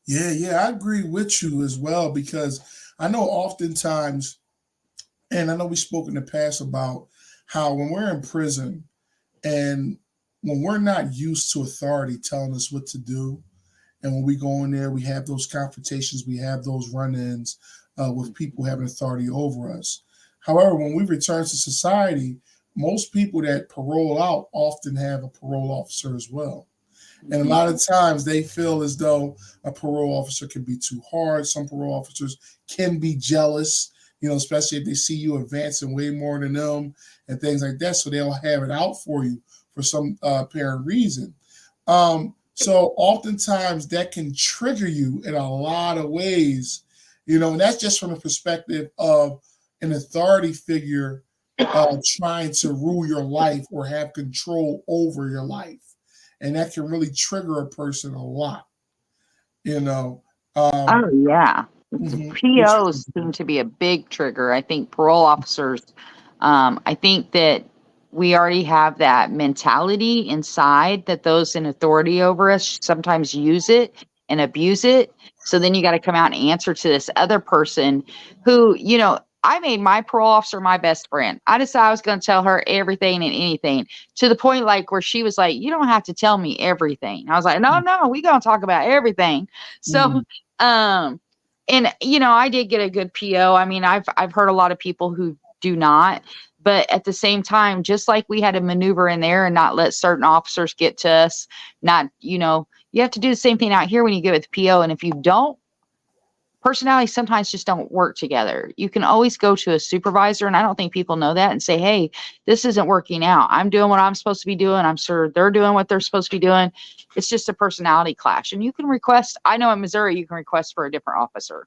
Yeah, I agree with you as well because I know oftentimes, and I know we spoke in the past about how when we're in prison and when we're not used to authority telling us what to do, and when we go in there, we have those confrontations, we have those run-ins with people having authority over us. However, when we return to society, most people that parole out often have a parole officer as well. And a Mhm. lot of times they feel as though a parole officer can be too hard. Some parole officers can be jealous, especially if they see you advancing way more than them and things like that. So they'll have it out for you for some apparent reason. So oftentimes that can trigger you in a lot of ways, and that's just from the perspective of an authority figure trying to rule your life or have control over your life. And that can really trigger a person a lot, you know. Um, Oh yeah, which, POs seem to be a big trigger. I think parole officers. I think that we already have that mentality inside that those in authority over us sometimes use it and abuse it. So then you got to come out and answer to this other person who, I made my parole officer my best friend. I decided I was going to tell her everything and anything to the point like where she was like, "You don't have to tell me everything." I was like, "No, no, we going to talk about everything." So, mm, um, and I did get a good PO. I mean, I've heard a lot of people who do not, but at the same time, just like we had to maneuver in there and not let certain officers get to us, not, you have to do the same thing out here when you get with PO. And if you don't, personalities sometimes just don't work together. You can always go to a supervisor, and I don't think people know that, and say, "Hey, this isn't working out. I'm doing what I'm supposed to be doing. I'm sure they're doing what they're supposed to be doing. It's just a personality clash." And you can request, I know in Missouri, you can request for a different officer.